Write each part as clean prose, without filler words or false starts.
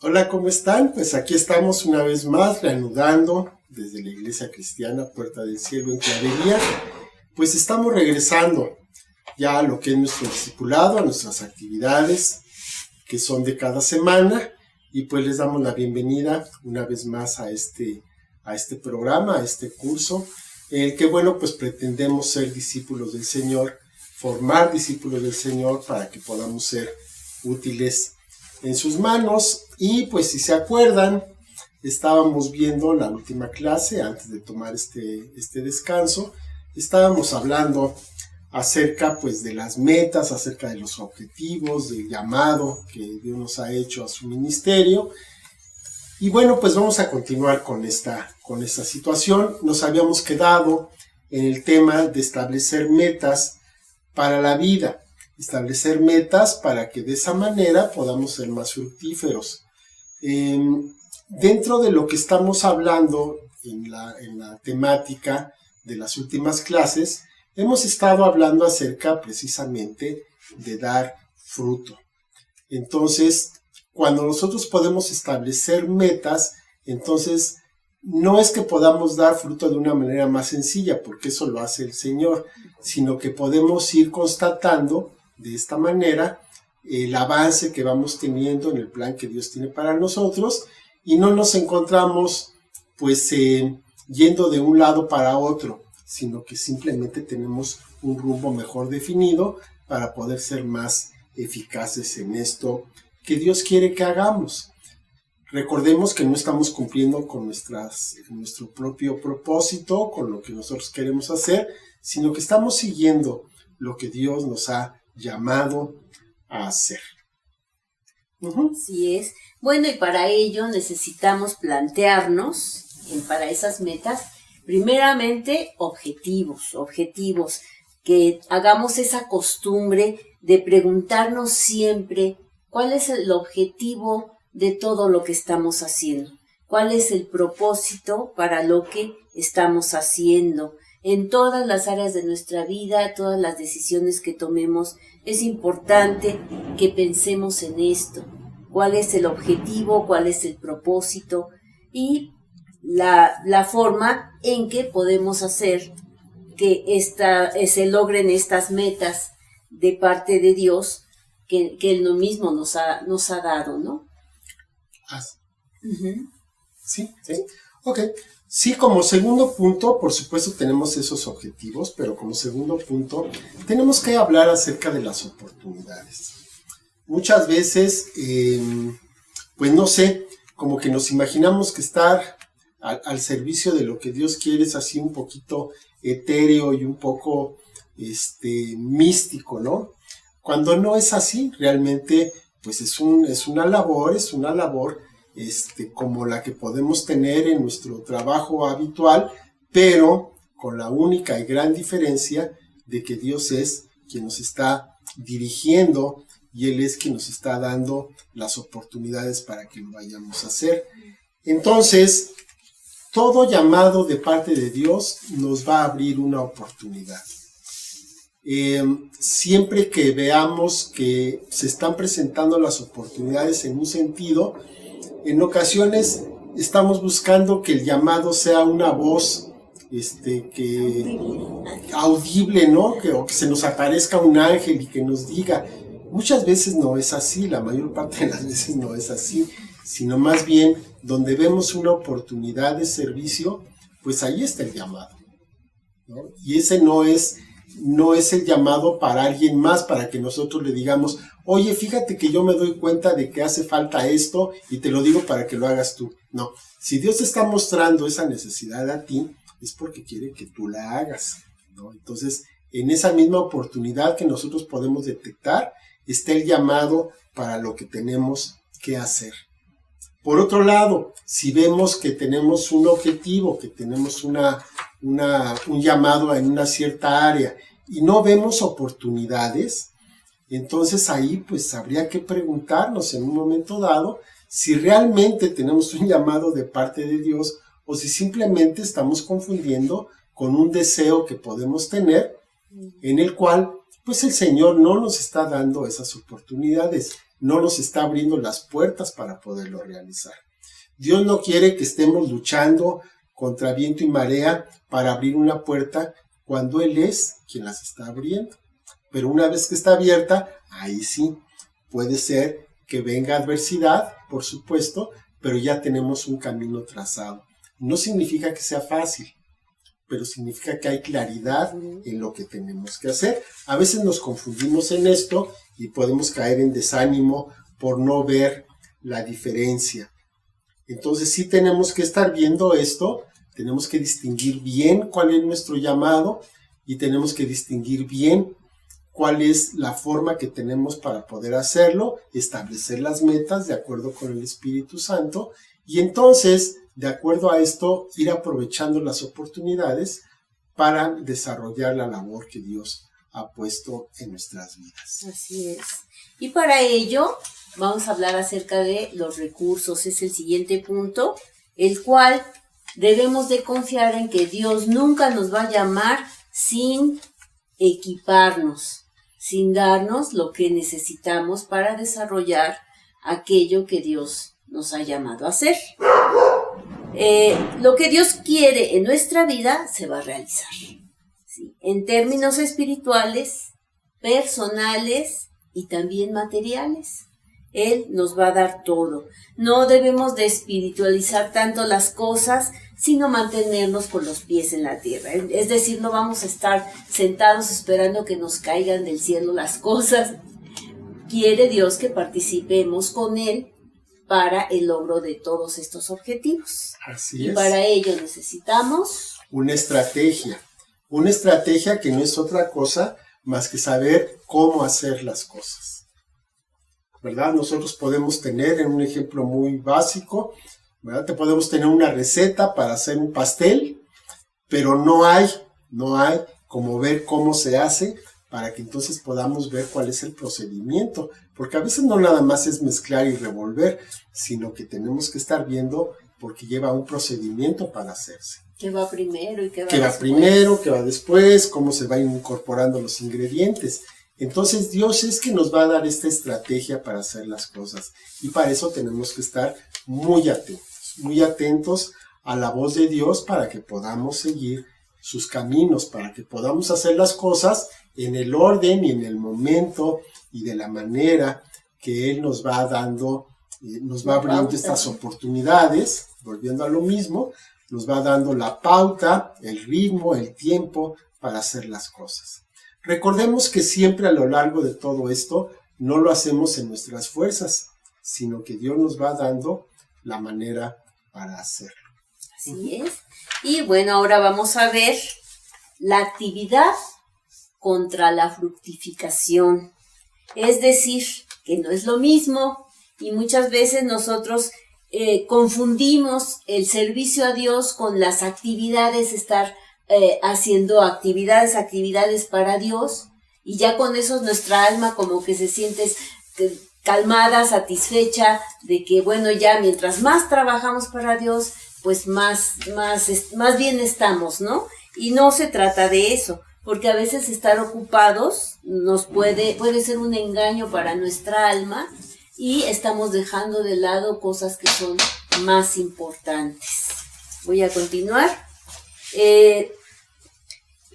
Hola, ¿cómo están? Pues aquí estamos una vez más reanudando desde la Iglesia Cristiana Puerta del Cielo en Clavería. Pues estamos regresando ya a lo que es nuestro discipulado, a nuestras actividades que son de cada semana, y pues les damos la bienvenida una vez más a este programa, a este curso, en el que, bueno, pues pretendemos ser discípulos del Señor, formar discípulos del Señor para que podamos ser útiles en sus manos. Y pues si se acuerdan, estábamos viendo la última clase antes de tomar este descanso. Estábamos hablando acerca pues de las metas, acerca de los objetivos, del llamado que Dios nos ha hecho a su ministerio. Y bueno, pues vamos a continuar con esta situación. Nos habíamos quedado en el tema de establecer metas para la vida, establecer metas para que de esa manera podamos ser más fructíferos. Dentro de lo que estamos hablando en la temática de las últimas clases, hemos estado hablando acerca precisamente de dar fruto. Entonces, cuando nosotros podemos establecer metas, entonces no es que podamos dar fruto de una manera más sencilla, porque eso lo hace el Señor, sino que podemos ir constatando de esta manera el avance que vamos teniendo en el plan que Dios tiene para nosotros, y no nos encontramos pues yendo de un lado para otro, sino que simplemente tenemos un rumbo mejor definido para poder ser más eficaces en esto que Dios quiere que hagamos. Recordemos que no estamos cumpliendo con nuestro propio propósito, con lo que nosotros queremos hacer, sino que estamos siguiendo lo que Dios nos ha llamado a hacer. Así es. Bueno, y para ello necesitamos plantearnos, para esas metas, primeramente objetivos, que hagamos esa costumbre de preguntarnos siempre cuál es el objetivo de todo lo que estamos haciendo, cuál es el propósito para lo que estamos haciendo. En todas las áreas de nuestra vida, todas las decisiones que tomemos, es importante que pensemos en esto. ¿Cuál es el objetivo? ¿Cuál es el propósito? Y la forma en que podemos hacer que se logren estas metas de parte de Dios que Él mismo nos ha dado, ¿no? Sí. Ok. Sí, como segundo punto, por supuesto tenemos esos objetivos, pero como segundo punto tenemos que hablar acerca de las oportunidades. Muchas veces, pues no sé, como que nos imaginamos que estar al servicio de lo que Dios quiere es así un poquito etéreo y un poco místico, ¿no? Cuando no es así, realmente pues es una labor como la que podemos tener en nuestro trabajo habitual, pero con la única y gran diferencia de que Dios es quien nos está dirigiendo y Él es quien nos está dando las oportunidades para que lo vayamos a hacer. Entonces, todo llamado de parte de Dios nos va a abrir una oportunidad. Siempre que veamos que se están presentando las oportunidades en un sentido, en ocasiones estamos buscando que el llamado sea una voz audible, ¿no? O que se nos aparezca un ángel y que nos diga. Muchas veces no es así, la mayor parte de las veces no es así, sino más bien donde vemos una oportunidad de servicio, pues ahí está el llamado, ¿no? Y ese no es el llamado para alguien más, para que nosotros le digamos, oye, fíjate que yo me doy cuenta de que hace falta esto y te lo digo para que lo hagas tú. No, si Dios te está mostrando esa necesidad a ti, es porque quiere que tú la hagas, ¿no? Entonces, en esa misma oportunidad que nosotros podemos detectar, está el llamado para lo que tenemos que hacer. Por otro lado, si vemos que tenemos un objetivo, que tenemos un llamado en una cierta área y no vemos oportunidades, entonces ahí pues habría que preguntarnos en un momento dado si realmente tenemos un llamado de parte de Dios o si simplemente estamos confundiendo con un deseo que podemos tener en el cual pues el Señor no nos está dando esas oportunidades, no nos está abriendo las puertas para poderlo realizar. Dios no quiere que estemos luchando contra viento y marea para abrir una puerta cuando Él es quien las está abriendo. Pero una vez que está abierta, ahí sí, puede ser que venga adversidad, por supuesto, pero ya tenemos un camino trazado. No significa que sea fácil, pero significa que hay claridad en lo que tenemos que hacer. A veces nos confundimos en esto y podemos caer en desánimo por no ver la diferencia. Entonces sí tenemos que estar viendo esto, tenemos que distinguir bien cuál es nuestro llamado y tenemos que distinguir bien cuál es la forma que tenemos para poder hacerlo, establecer las metas de acuerdo con el Espíritu Santo y entonces, de acuerdo a esto, ir aprovechando las oportunidades para desarrollar la labor que Dios ha puesto en nuestras vidas. Así es. Y para ello vamos a hablar acerca de los recursos. Es el siguiente punto, el cual debemos de confiar en que Dios nunca nos va a llamar sin equiparnos, sin darnos lo que necesitamos para desarrollar aquello que Dios nos ha llamado a hacer. Lo que Dios quiere en nuestra vida se va a realizar, ¿sí? En términos espirituales, personales y también materiales. Él nos va a dar todo. No debemos de espiritualizar tanto las cosas, sino mantenernos con los pies en la tierra. Es decir, no vamos a estar sentados esperando que nos caigan del cielo las cosas. Quiere Dios que participemos con Él para el logro de todos estos objetivos. Así es. Y para ello necesitamos una estrategia que no es otra cosa más que saber cómo hacer las cosas, ¿verdad? Nosotros podemos tener, en un ejemplo muy básico, ¿verdad? Te podemos tener una receta para hacer un pastel, pero no hay como ver cómo se hace para que entonces podamos ver cuál es el procedimiento, porque a veces no nada más es mezclar y revolver, sino que tenemos que estar viendo porque lleva un procedimiento para hacerse. ¿Qué va primero y qué va después? ¿Qué va primero, qué va después? ¿Cómo se van incorporando los ingredientes? Entonces Dios es que nos va a dar esta estrategia para hacer las cosas y para eso tenemos que estar muy atentos a la voz de Dios para que podamos seguir sus caminos, para que podamos hacer las cosas en el orden y en el momento y de la manera que Él nos va dando, nos va abriendo estas oportunidades, volviendo a lo mismo, nos va dando la pauta, el ritmo, el tiempo para hacer las cosas. Recordemos que siempre a lo largo de todo esto no lo hacemos en nuestras fuerzas, sino que Dios nos va dando la manera para hacerlo. Así es. Y bueno, ahora vamos a ver la actividad contra la fructificación. Es decir, que no es lo mismo y muchas veces nosotros confundimos el servicio a Dios con las actividades, estar haciendo actividades para Dios y ya con eso nuestra alma como que se siente calmada, satisfecha de que bueno, ya mientras más trabajamos para Dios, pues más bien estamos, ¿no? Y no se trata de eso, porque a veces estar ocupados nos puede ser un engaño para nuestra alma y estamos dejando de lado cosas que son más importantes. Voy a continuar.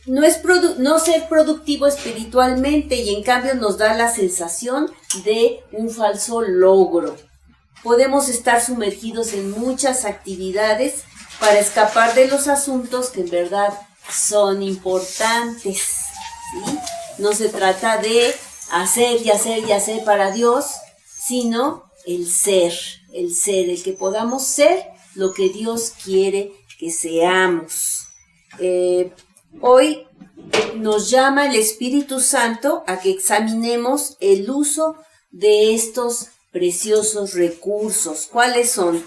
No ser productivo espiritualmente y en cambio nos da la sensación de un falso logro. Podemos estar sumergidos en muchas actividades para escapar de los asuntos que en verdad son importantes, ¿sí? No se trata de hacer y hacer y hacer para Dios, sino el que podamos ser lo que Dios quiere que seamos. Hoy nos llama el Espíritu Santo a que examinemos el uso de estos preciosos recursos. ¿Cuáles son?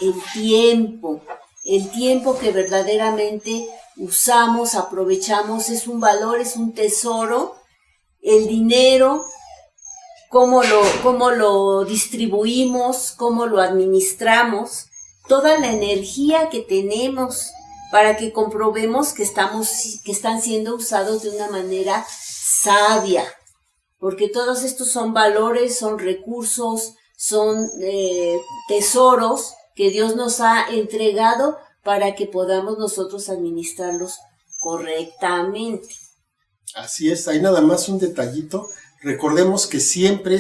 El tiempo que verdaderamente usamos, aprovechamos, es un valor, es un tesoro. El dinero, cómo lo distribuimos, cómo lo administramos, toda la energía que tenemos para que comprobemos que están siendo usados de una manera sabia, porque todos estos son valores, son recursos, son tesoros que Dios nos ha entregado para que podamos nosotros administrarlos correctamente. Así es, hay nada más un detallito. Recordemos que siempre,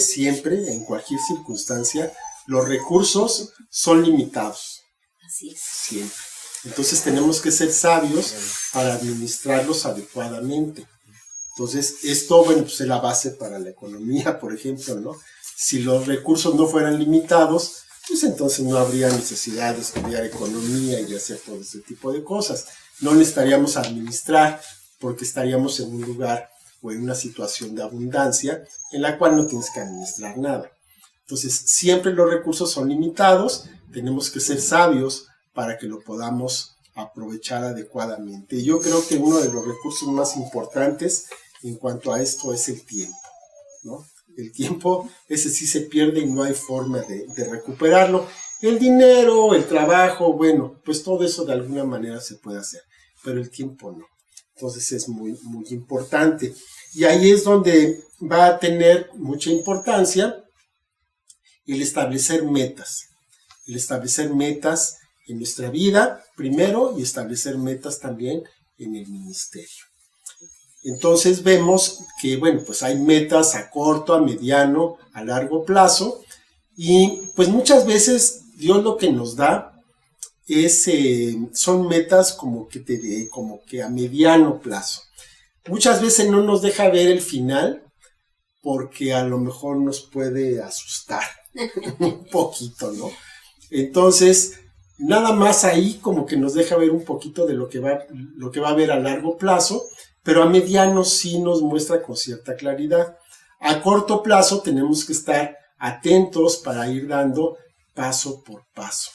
en cualquier circunstancia, los recursos son limitados. Así es. Siempre. Entonces tenemos que ser sabios para administrarlos adecuadamente. Entonces, esto, bueno, pues es la base para la economía, por ejemplo, ¿no? Si los recursos no fueran limitados, pues entonces no habría necesidad de estudiar economía y de hacer todo ese tipo de cosas. No necesitaríamos administrar porque estaríamos en un lugar o en una situación de abundancia en la cual no tienes que administrar nada. Entonces, siempre los recursos son limitados, tenemos que ser sabios para que lo podamos aprovechar adecuadamente. Yo creo que uno de los recursos más importantes en cuanto a esto es el tiempo, ¿no? El tiempo, ese sí se pierde y no hay forma de recuperarlo. El dinero, el trabajo, bueno, pues todo eso de alguna manera se puede hacer, pero el tiempo no. Entonces es muy, muy importante. Y ahí es donde va a tener mucha importancia el establecer metas. El establecer metas en nuestra vida, primero, y establecer metas también en el ministerio. Entonces vemos que, bueno, pues hay metas a corto, a mediano, a largo plazo, y pues muchas veces Dios lo que nos da es, son metas como que a mediano plazo. Muchas veces no nos deja ver el final porque a lo mejor nos puede asustar un poquito, ¿no? Entonces, nada más ahí como que nos deja ver un poquito de lo que va a haber a largo plazo, pero a mediano sí nos muestra con cierta claridad. A corto plazo tenemos que estar atentos para ir dando paso por paso.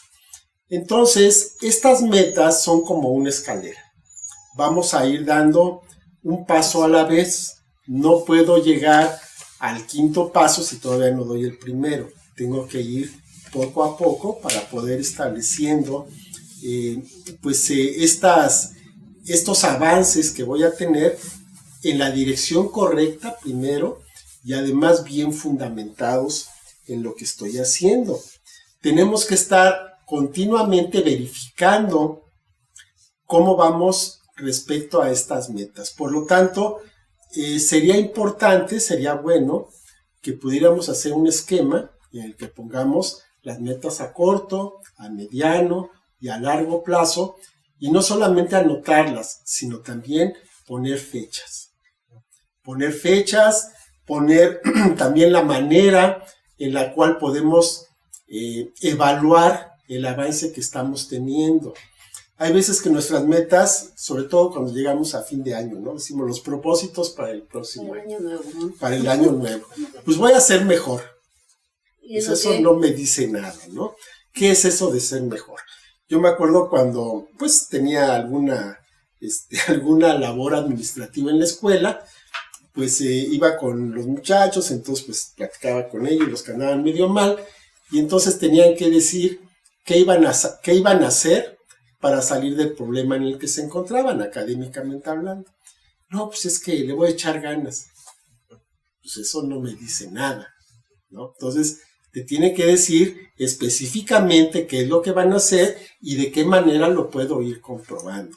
Entonces, estas metas son como una escalera. Vamos a ir dando un paso a la vez. No puedo llegar al quinto paso si todavía no doy el primero. Tengo que ir poco a poco para poder estableciendo estos avances que voy a tener en la dirección correcta primero y además bien fundamentados en lo que estoy haciendo. Tenemos que estar continuamente verificando cómo vamos respecto a estas metas. Por lo tanto, sería bueno que pudiéramos hacer un esquema en el que pongamos las metas a corto, a mediano y a largo plazo, y no solamente anotarlas, sino también poner fechas. Poner también la manera en la cual podemos evaluar el avance que estamos teniendo. Hay veces que nuestras metas, sobre todo cuando llegamos a fin de año, ¿no? Decimos los propósitos para el próximo año. Para el año nuevo. Pues voy a ser mejor. Pues eso no me dice nada, ¿no? ¿Qué es eso de ser mejor? Yo me acuerdo cuando pues tenía alguna labor administrativa en la escuela, pues iba con los muchachos, entonces pues platicaba con ellos, los que andaban medio mal, y entonces tenían que decir qué iban a hacer para salir del problema en el que se encontraban, académicamente hablando. No, pues es que le voy a echar ganas. Pues eso no me dice nada, ¿no? Entonces, te tiene que decir específicamente qué es lo que van a hacer y de qué manera lo puedo ir comprobando.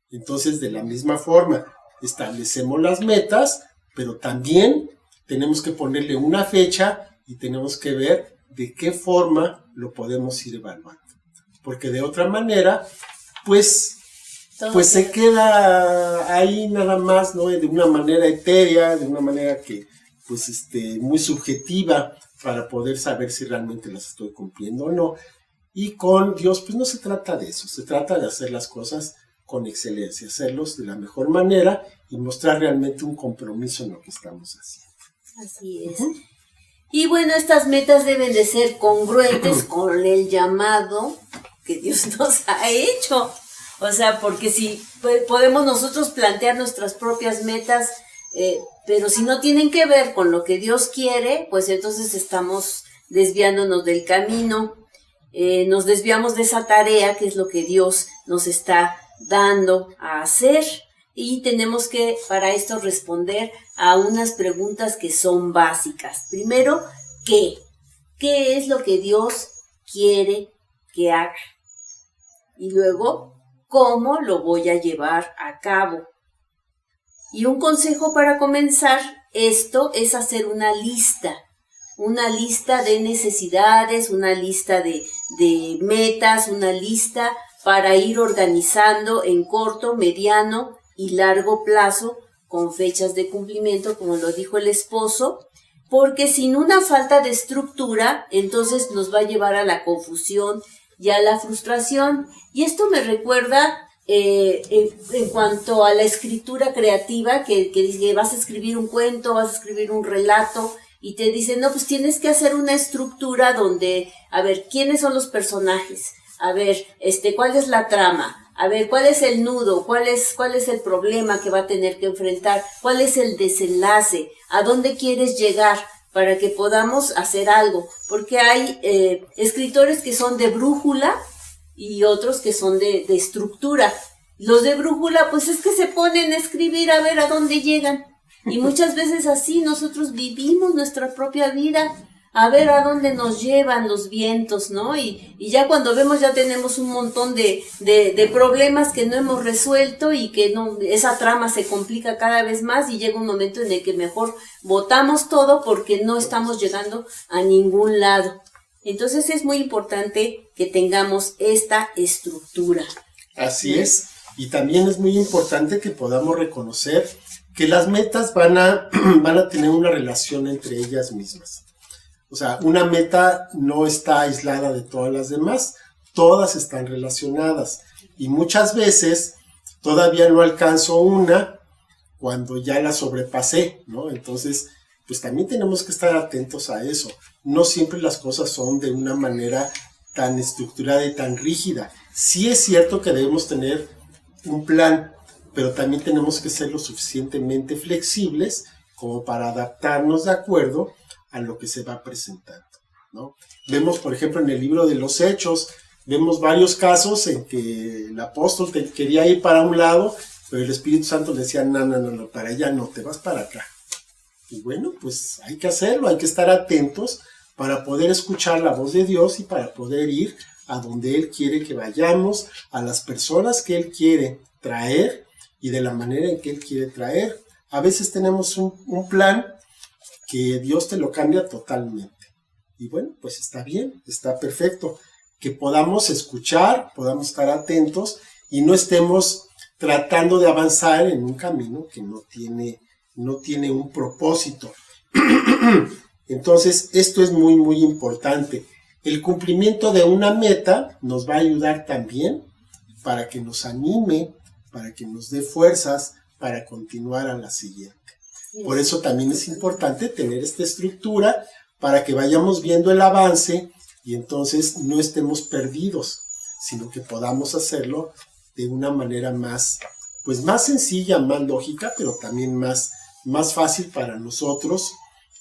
Entonces, de la misma forma, establecemos las metas, pero también tenemos que ponerle una fecha y tenemos que ver de qué forma lo podemos ir evaluando. Porque de otra manera, pues se queda ahí nada más, ¿no? De una manera etérea, de una manera que, pues, muy subjetiva para poder saber si realmente las estoy cumpliendo o no. Y con Dios, pues no se trata de eso, se trata de hacer las cosas con excelencia, hacerlos de la mejor manera y mostrar realmente un compromiso en lo que estamos haciendo. Así es. Y bueno, estas metas deben de ser congruentes con el llamado que Dios nos ha hecho. O sea, porque si podemos nosotros plantear nuestras propias metas, pero si no tienen que ver con lo que Dios quiere, pues entonces estamos desviándonos del camino, nos desviamos de esa tarea que es lo que Dios nos está dando a hacer, y tenemos que para esto responder a unas preguntas que son básicas. Primero, ¿qué? ¿Qué es lo que Dios quiere que haga? Y luego, ¿cómo lo voy a llevar a cabo? Y un consejo para comenzar esto es hacer una lista de necesidades, una lista de metas, una lista para ir organizando en corto, mediano y largo plazo con fechas de cumplimiento, como lo dijo el esposo, porque sin una falta de estructura, entonces nos va a llevar a la confusión y a la frustración. Y esto me recuerda en cuanto a la escritura creativa, que dice, vas a escribir un cuento, vas a escribir un relato, y te dicen, no, pues tienes que hacer una estructura donde, a ver, ¿quiénes son los personajes? A ver, ¿cuál es la trama? A ver, ¿cuál es el nudo? ¿Cuál es el problema que va a tener que enfrentar? ¿Cuál es el desenlace? ¿A dónde quieres llegar? Para que podamos hacer algo. Porque hay escritores que son de brújula y otros que son de estructura. Los de brújula, pues es que se ponen a escribir a ver a dónde llegan. Y muchas veces así nosotros vivimos nuestra propia vida, a ver a dónde nos llevan los vientos, ¿no? Y ya cuando vemos ya tenemos un montón de problemas que no hemos resuelto y que no, esa trama se complica cada vez más y llega un momento en el que mejor botamos todo porque no estamos llegando a ningún lado. Entonces es muy importante que tengamos esta estructura. Así es, y también es muy importante que podamos reconocer que las metas van a tener una relación entre ellas mismas. O sea, una meta no está aislada de todas las demás, todas están relacionadas. Y muchas veces todavía no alcanzo una cuando ya la sobrepasé, ¿no? Entonces, pues también tenemos que estar atentos a eso. No siempre las cosas son de una manera tan estructurada y tan rígida. Sí es cierto que debemos tener un plan, pero también tenemos que ser lo suficientemente flexibles como para adaptarnos de acuerdo a lo que se va presentando, ¿no? Vemos, por ejemplo, en el libro de los Hechos, vemos varios casos en que el apóstol quería ir para un lado, pero el Espíritu Santo le decía, no, para allá no, te vas para acá. Y bueno, pues hay que hacerlo, hay que estar atentos para poder escuchar la voz de Dios y para poder ir a donde Él quiere que vayamos, a las personas que Él quiere traer y de la manera en que Él quiere traer. A veces tenemos un plan que Dios te lo cambia totalmente. Y bueno, pues está bien, está perfecto. Que podamos escuchar, podamos estar atentos y no estemos tratando de avanzar en un camino que no tiene un propósito. Entonces, esto es muy, muy importante. El cumplimiento de una meta nos va a ayudar también para que nos anime, para que nos dé fuerzas para continuar a la siguiente. Por eso también es importante tener esta estructura para que vayamos viendo el avance y entonces no estemos perdidos, sino que podamos hacerlo de una manera más sencilla, más lógica, pero también más fácil para nosotros,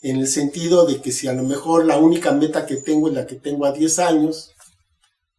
en el sentido de que si a lo mejor la única meta que tengo es la que tengo a 10 años,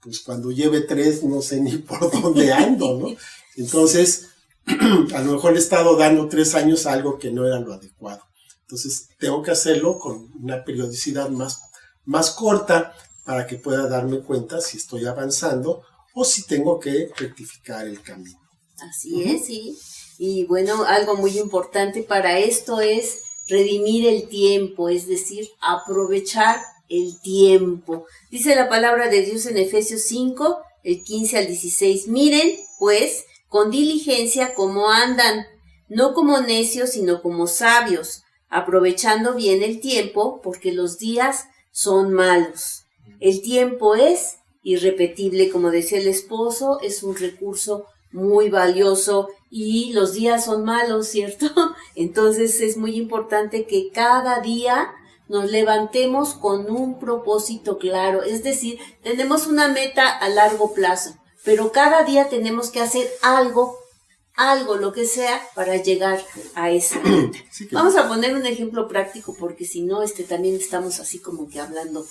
pues cuando lleve 3 no sé ni por dónde ando, ¿no? Entonces, a lo mejor le he estado dando 3 años a algo que no era lo adecuado. Entonces, tengo que hacerlo con una periodicidad más corta para que pueda darme cuenta si estoy avanzando o si tengo que rectificar el camino. Así es, sí. Y bueno, algo muy importante para esto es redimir el tiempo, es decir, aprovechar el tiempo. Dice la palabra de Dios en Efesios 5, el 15 al 16. Miren, pues, con diligencia cómo andan, no como necios, sino como sabios, aprovechando bien el tiempo, porque los días son malos. El tiempo es irrepetible, como decía el esposo, es un recurso muy valioso y los días son malos, ¿cierto? Entonces es muy importante que cada día nos levantemos con un propósito claro, es decir, tenemos una meta a largo plazo, pero cada día tenemos que hacer algo, lo que sea, para llegar a esa meta. Sí, claro. Vamos a poner un ejemplo práctico, porque si no, también estamos así como que hablando,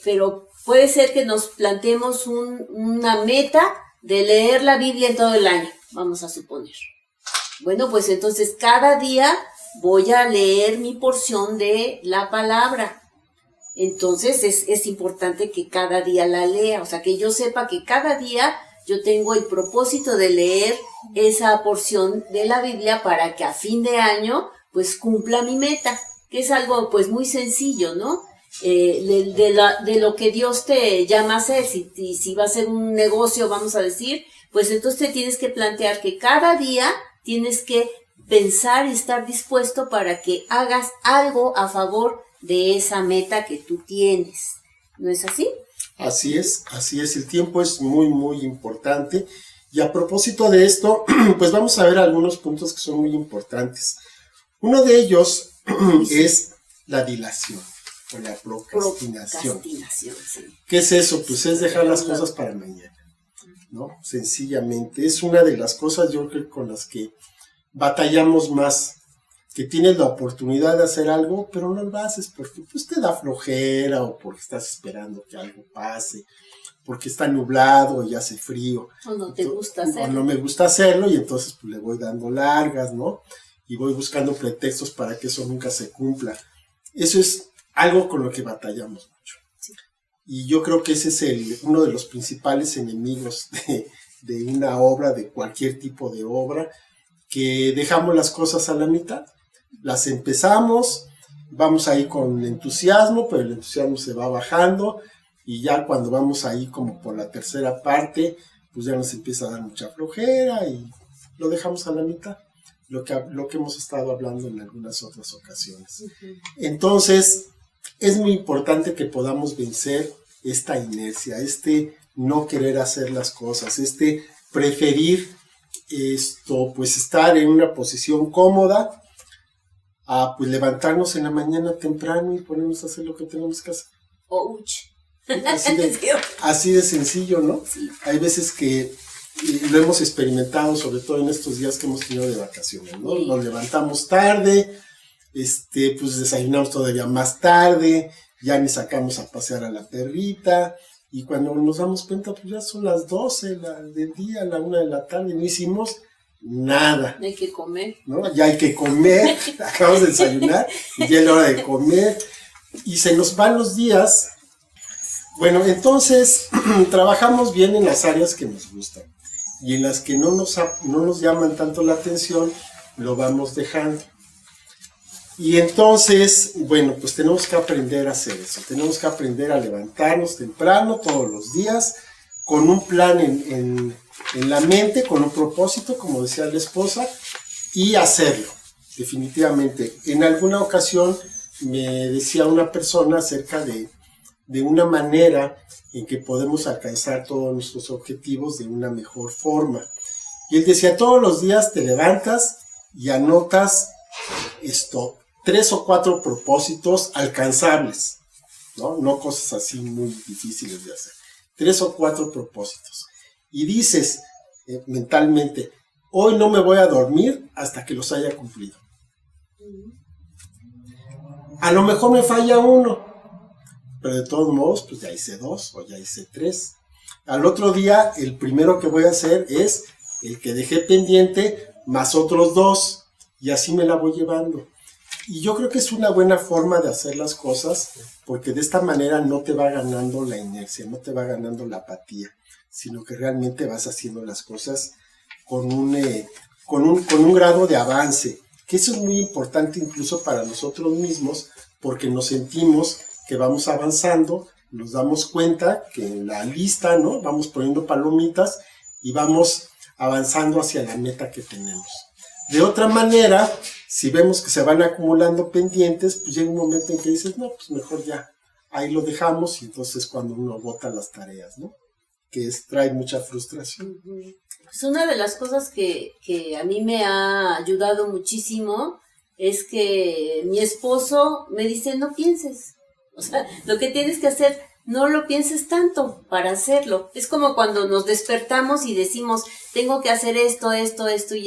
pero puede ser que nos planteemos una meta de leer la Biblia en todo el año, vamos a suponer. Bueno, pues entonces cada día voy a leer mi porción de la palabra. Entonces es importante que cada día la lea, o sea, que yo sepa que cada día yo tengo el propósito de leer esa porción de la Biblia para que a fin de año pues cumpla mi meta, que es algo pues muy sencillo, ¿no? De lo que Dios te llama a hacer, si va a ser un negocio, vamos a decir, pues entonces te tienes que plantear que cada día tienes que pensar y estar dispuesto para que hagas algo a favor de esa meta que tú tienes. ¿No es así? Así es, el tiempo es muy, muy importante. Y a propósito de esto, pues vamos a ver algunos puntos que son muy importantes. Uno de ellos es la dilación o la procrastinación. Sí. ¿Qué es eso? Pues es dejar las cosas para mañana, ¿no? Sencillamente, es una de las cosas yo creo con las que batallamos más, que tienes la oportunidad de hacer algo, pero no lo haces porque pues te da flojera o porque estás esperando que algo pase, porque está nublado y hace frío. O no te gusta hacerlo. O no me gusta hacerlo y entonces pues le voy dando largas, ¿no? Y voy buscando pretextos para que eso nunca se cumpla. Eso es algo con lo que batallamos mucho. Sí. Y yo creo que ese es uno de los principales enemigos de una obra, de cualquier tipo de obra, que dejamos las cosas a la mitad. Las empezamos, vamos ahí con entusiasmo, pero el entusiasmo se va bajando y ya cuando vamos ahí como por la tercera parte, pues ya nos empieza a dar mucha flojera y lo dejamos a la mitad, lo que hemos estado hablando en algunas otras ocasiones. Uh-huh. Entonces, es muy importante que podamos vencer esta inercia, no querer hacer las cosas, preferir pues estar en una posición cómoda, a pues levantarnos en la mañana temprano y ponernos a hacer lo que tenemos que hacer. Así de sencillo, ¿no? Sí. Hay veces que lo hemos experimentado, sobre todo en estos días que hemos tenido de vacaciones, ¿no? Sí. Nos levantamos tarde, pues desayunamos todavía más tarde, ya ni sacamos a pasear a la perrita, y cuando nos damos cuenta, pues ya son las 12 del día, la 1 de la tarde, no hicimos nada. Hay que comer. ¿No? Ya hay que comer, acabamos de desayunar, y ya es la hora de comer, y se nos van los días. Bueno, entonces, trabajamos bien en las áreas que nos gustan, y en las que no nos llaman tanto la atención, lo vamos dejando. Y entonces, bueno, pues tenemos que aprender a hacer eso, tenemos que aprender a levantarnos temprano todos los días, con un plan en la mente, con un propósito, como decía la esposa, y hacerlo, definitivamente. En alguna ocasión me decía una persona acerca de una manera en que podemos alcanzar todos nuestros objetivos de una mejor forma. Y él decía, todos los días te levantas y anotas 3 o 4 propósitos alcanzables, no cosas así muy difíciles de hacer. 3 o 4 propósitos. Y dices mentalmente, hoy no me voy a dormir hasta que los haya cumplido. A lo mejor me falla uno, pero de todos modos, pues ya hice 2 o ya hice 3. Al otro día, el primero que voy a hacer es el que dejé pendiente más otros 2, y así me la voy llevando. Y yo creo que es una buena forma de hacer las cosas, porque de esta manera no te va ganando la inercia, no te va ganando la apatía, sino que realmente vas haciendo las cosas con un grado de avance, que eso es muy importante incluso para nosotros mismos, porque nos sentimos que vamos avanzando, nos damos cuenta que en la lista, ¿no? Vamos poniendo palomitas y vamos avanzando hacia la meta que tenemos. De otra manera, si vemos que se van acumulando pendientes, pues llega un momento en que dices, no, pues mejor ya, ahí lo dejamos, y entonces cuando uno bota las tareas, ¿no? Que trae mucha frustración. Pues una de las cosas que a mí me ha ayudado muchísimo es que mi esposo me dice, no pienses. O sea, lo que tienes que hacer, no lo pienses tanto para hacerlo. Es como cuando nos despertamos y decimos, tengo que hacer esto y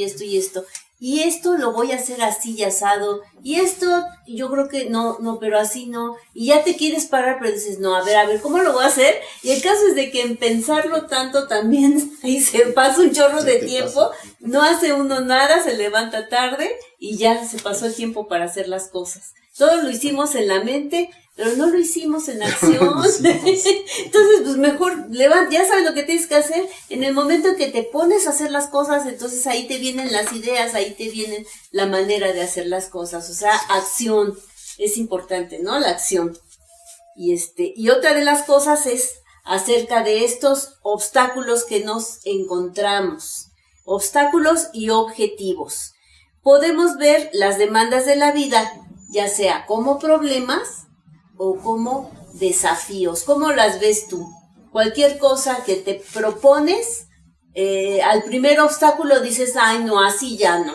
esto y esto. y esto lo voy a hacer así y asado, y esto yo creo que no, pero así no, y ya te quieres parar, pero dices, no, a ver, ¿cómo lo voy a hacer? Y el caso es de que en pensarlo tanto también ahí se pasa un chorro de tiempo, no hace uno nada, se levanta tarde y ya se pasó el tiempo para hacer las cosas. Todo lo hicimos en la mente, pero no lo hicimos en acción. Entonces, pues mejor, ya sabes lo que tienes que hacer. En el momento en que te pones a hacer las cosas, entonces ahí te vienen las ideas, ahí te vienen la manera de hacer las cosas. O sea, acción es importante, ¿no? La acción. Y otra de las cosas es acerca de estos obstáculos que nos encontramos. Obstáculos y objetivos. Podemos ver las demandas de la vida, ya sea como problemas o como desafíos. ¿Cómo las ves tú? Cualquier cosa que te propones, al primer obstáculo dices, ay, no, así ya no.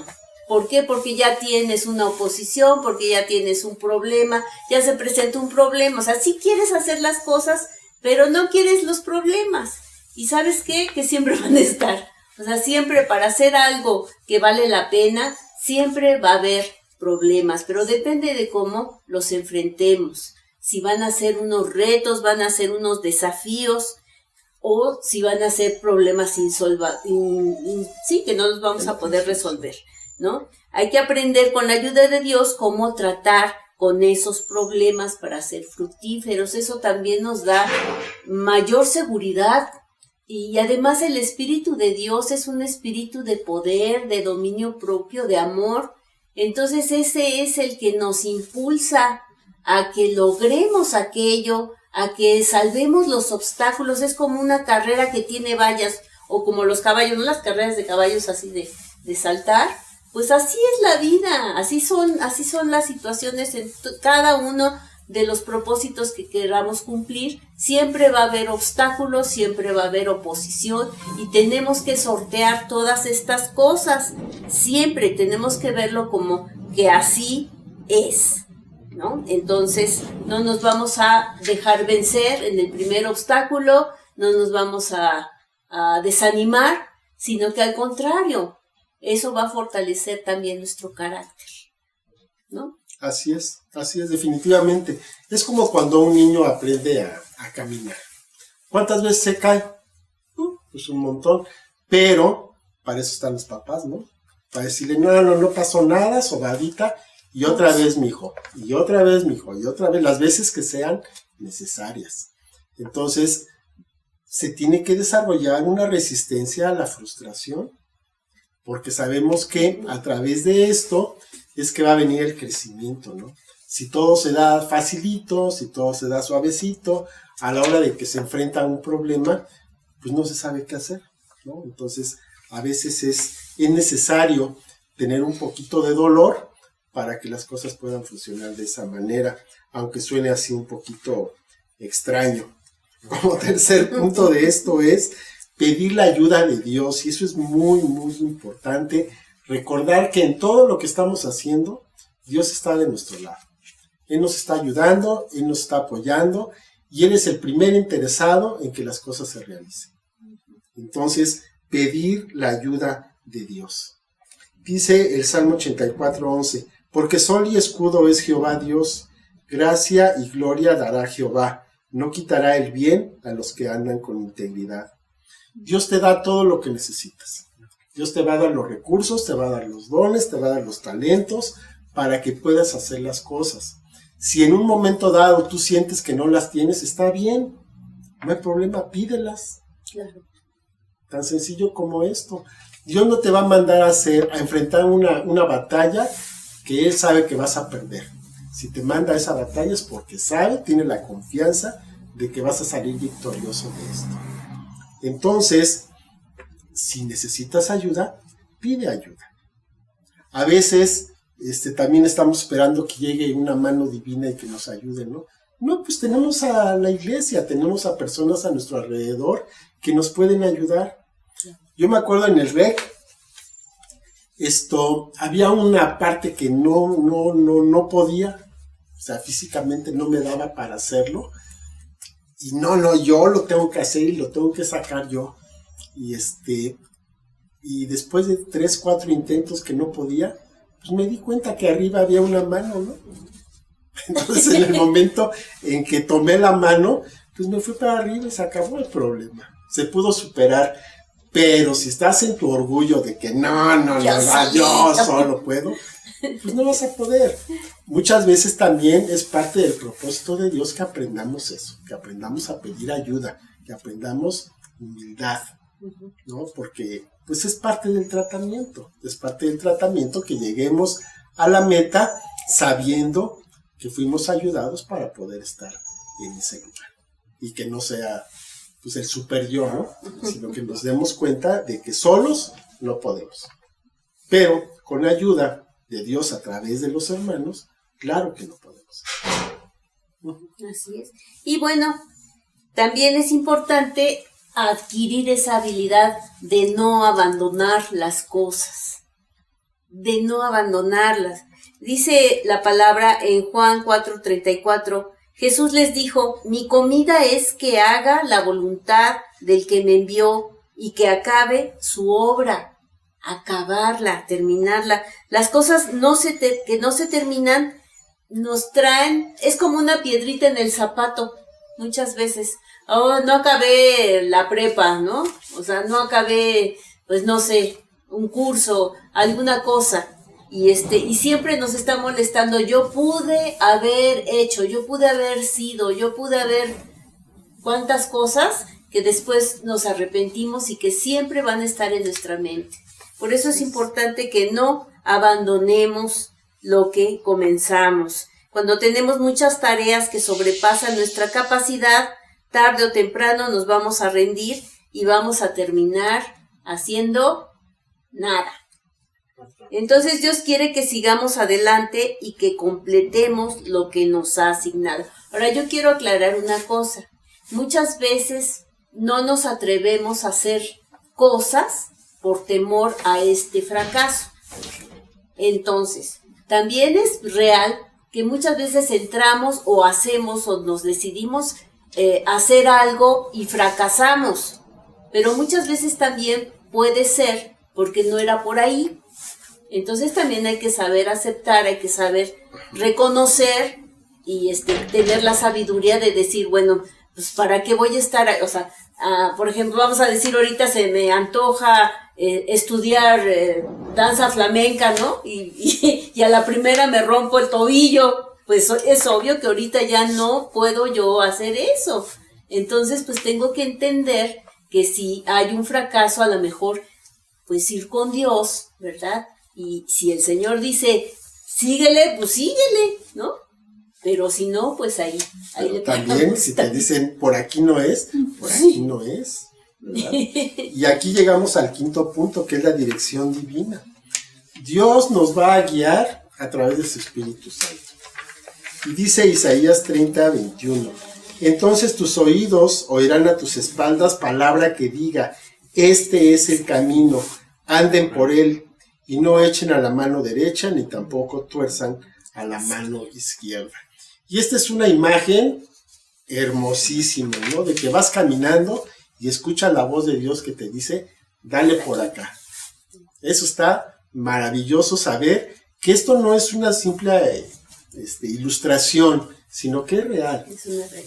¿Por qué? Porque ya tienes una oposición, porque ya tienes un problema, ya se presenta un problema. O sea, sí quieres hacer las cosas, pero no quieres los problemas. ¿Y sabes qué? Que siempre van a estar. O sea, siempre para hacer algo que vale la pena, siempre va a haber problemas, pero depende de cómo los enfrentemos. Si van a ser unos retos, van a ser unos desafíos, o si van a ser problemas sí, que no los vamos a poder resolver, ¿no? Hay que aprender con la ayuda de Dios cómo tratar con esos problemas para ser fructíferos. Eso también nos da mayor seguridad. Y además el Espíritu de Dios es un espíritu de poder, de dominio propio, de amor. Entonces ese es el que nos impulsa a que logremos aquello, a que salvemos los obstáculos. Es como una carrera que tiene vallas, o como los caballos, no las carreras de caballos así de saltar. Pues así es la vida, así son las situaciones en cada uno de los propósitos que queramos cumplir. Siempre va a haber obstáculos, siempre va a haber oposición, y tenemos que sortear todas estas cosas. Siempre tenemos que verlo como que así es, ¿no? Entonces no nos vamos a dejar vencer en el primer obstáculo, no nos vamos a desanimar, sino que al contrario, eso va a fortalecer también nuestro carácter, ¿no? Así es, definitivamente. Es como cuando un niño aprende a caminar. ¿Cuántas veces se cae? Pues un montón. Pero para eso están los papás, ¿no? Para decirle, no pasó nada, sobadita, y otra vez, mijo, y otra vez, mijo, y otra vez, las veces que sean necesarias. Entonces, se tiene que desarrollar una resistencia a la frustración, porque sabemos que a través de esto es que va a venir el crecimiento, ¿no? Si todo se da facilito, si todo se da suavecito, a la hora de que se enfrenta a un problema, pues no se sabe qué hacer, ¿no? Entonces, a veces es necesario tener un poquito de dolor para que las cosas puedan funcionar de esa manera, aunque suene así un poquito extraño. Como tercer punto de esto es pedir la ayuda de Dios, y eso es muy, muy importante. Recordar que en todo lo que estamos haciendo, Dios está de nuestro lado. Él nos está ayudando, Él nos está apoyando, y Él es el primer interesado en que las cosas se realicen. Entonces, pedir la ayuda de Dios. Dice el Salmo 84:11, porque sol y escudo es Jehová Dios, gracia y gloria dará Jehová, no quitará el bien a los que andan con integridad. Dios te da todo lo que necesitas. Dios te va a dar los recursos, te va a dar los dones, te va a dar los talentos para que puedas hacer las cosas. Si en un momento dado tú sientes que no las tienes, está bien, no hay problema, pídelas. Claro. Tan sencillo como esto. Dios no te va a mandar a enfrentar una batalla que Él sabe que vas a perder. Si te manda a esa batalla es porque tiene la confianza de que vas a salir victorioso de esto. Entonces, si necesitas ayuda, pide ayuda. A veces también estamos esperando que llegue una mano divina y que nos ayude, ¿no? No, pues tenemos a la iglesia, tenemos a personas a nuestro alrededor que nos pueden ayudar. Yo me acuerdo en el REC, había una parte que no podía, o sea, físicamente no me daba para hacerlo. Y yo lo tengo que hacer y lo tengo que sacar yo. Y Y después de 3, 4 intentos que no podía, pues me di cuenta que arriba había una mano, ¿no? Entonces en el momento en que tomé la mano, pues me fui para arriba y se acabó el problema. Se pudo superar. Pero si estás en tu orgullo de que yo solo puedo, pues no vas a poder. Muchas veces también es parte del propósito de Dios que aprendamos eso, que aprendamos a pedir ayuda, que aprendamos humildad, ¿no? Porque pues es parte del tratamiento que lleguemos a la meta sabiendo que fuimos ayudados para poder estar en ese lugar y que no sea pues el super yo, ¿no? Sino que nos demos cuenta de que solos no podemos. Pero con ayuda de Dios a través de los hermanos, claro que no podemos. Así es. Y bueno, también es importante adquirir esa habilidad de no abandonar las cosas, de no abandonarlas. Dice la palabra en Juan 4:34, Jesús les dijo, mi comida es que haga la voluntad del que me envió y que acabe su obra, acabarla, terminarla. Las cosas que no se terminan nos traen, es como una piedrita en el zapato, muchas veces. Oh, no acabé la prepa, ¿no? O sea, no acabé, pues no sé, un curso, alguna cosa. Y siempre nos está molestando, yo pude haber hecho, yo pude haber sido, yo pude haber cuántas cosas que después nos arrepentimos y que siempre van a estar en nuestra mente. Por eso es importante que no abandonemos lo que comenzamos. Cuando tenemos muchas tareas que sobrepasan nuestra capacidad, tarde o temprano nos vamos a rendir y vamos a terminar haciendo nada. Entonces Dios quiere que sigamos adelante y que completemos lo que nos ha asignado. Ahora yo quiero aclarar una cosa. Muchas veces no nos atrevemos a hacer cosas por temor a este fracaso. Entonces, también es real que muchas veces entramos o hacemos o nos decidimos hacer algo y fracasamos. Pero muchas veces también puede ser porque no era por ahí. Entonces también hay que saber aceptar, hay que saber reconocer y tener la sabiduría de decir, bueno, pues ¿para qué voy a estar? O sea, por ejemplo, vamos a decir ahorita se me antoja estudiar danza flamenca, ¿no? Y a la primera me rompo el tobillo, pues es obvio que ahorita ya no puedo yo hacer eso. Entonces, pues tengo que entender que si hay un fracaso, a lo mejor, pues ir con Dios, ¿verdad? Y si el Señor dice, síguele, pues síguele, ¿no? Pero si no, pues ahí le también, si te dicen, por aquí no es, por aquí no es, ¿verdad? Y aquí llegamos al quinto punto, que es la dirección divina. Dios nos va a guiar a través de su Espíritu Santo. Y dice Isaías 30:21, entonces tus oídos oirán a tus espaldas palabra que diga, este es el camino, anden por él, y no echen a la mano derecha, ni tampoco tuerzan a la mano izquierda. Y esta es una imagen hermosísima, ¿no? De que vas caminando y escuchas la voz de Dios que te dice, dale por acá. Eso está maravilloso saber que esto no es una simple ilustración, sino que es real.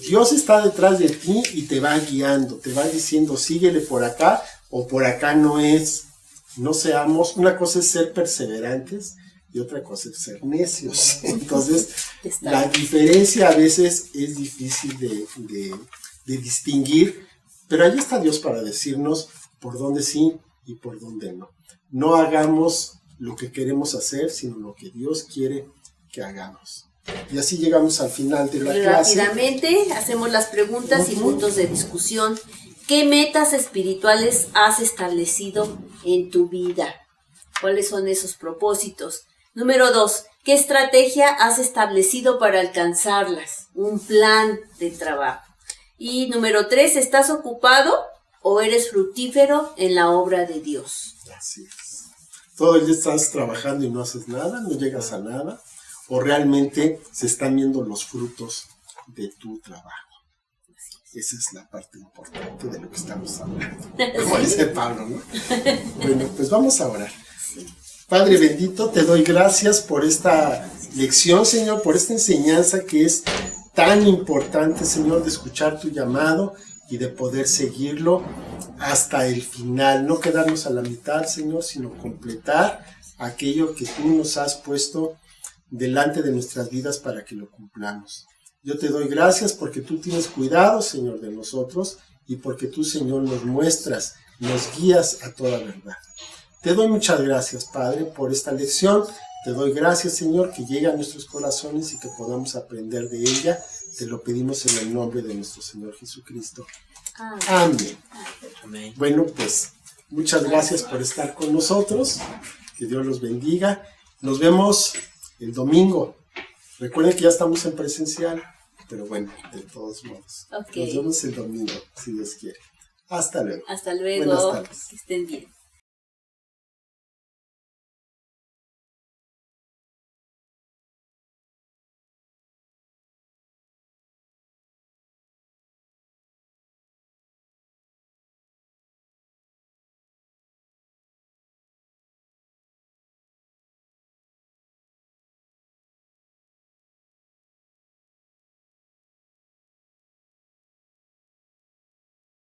Dios está detrás de ti y te va guiando, te va diciendo, síguele por acá o por acá no es. No seamos, una cosa es ser perseverantes y otra cosa es ser necios. Entonces, la diferencia a veces es difícil de distinguir, pero ahí está Dios para decirnos por dónde sí y por dónde no. No hagamos lo que queremos hacer, sino lo que Dios quiere que hagamos. Y así llegamos al final de la clase. Rápidamente hacemos las preguntas y puntos de discusión. ¿Qué metas espirituales has establecido en tu vida? ¿Cuáles son esos propósitos? Número 2, ¿qué estrategia has establecido para alcanzarlas? Un plan de trabajo. Y número 3, ¿estás ocupado o eres fructífero en la obra de Dios? Así es. Todo el día estás trabajando y no haces nada, no llegas a nada, o realmente se están viendo los frutos de tu trabajo. Esa es la parte importante de lo que estamos hablando. Como dice Pablo, ¿no? Bueno, pues vamos a orar. Sí. Padre bendito, te doy gracias por esta lección, Señor, por esta enseñanza que es tan importante, Señor, de escuchar tu llamado y de poder seguirlo hasta el final. No quedarnos a la mitad, Señor, sino completar aquello que tú nos has puesto delante de nuestras vidas para que lo cumplamos. Yo te doy gracias porque tú tienes cuidado, Señor, de nosotros y porque tú, Señor, nos muestras, nos guías a toda verdad. Te doy muchas gracias, Padre, por esta lección. Te doy gracias, Señor, que llegue a nuestros corazones y que podamos aprender de ella. Te lo pedimos en el nombre de nuestro Señor Jesucristo. Amén. Amén. Bueno, pues muchas gracias por estar con nosotros. Que Dios los bendiga. Nos vemos el domingo. Recuerden que ya estamos en presencial, pero bueno, de todos modos. Ok. Nos vemos el domingo, si Dios quiere. Hasta luego. Hasta luego. Buenas tardes. Que estén bien.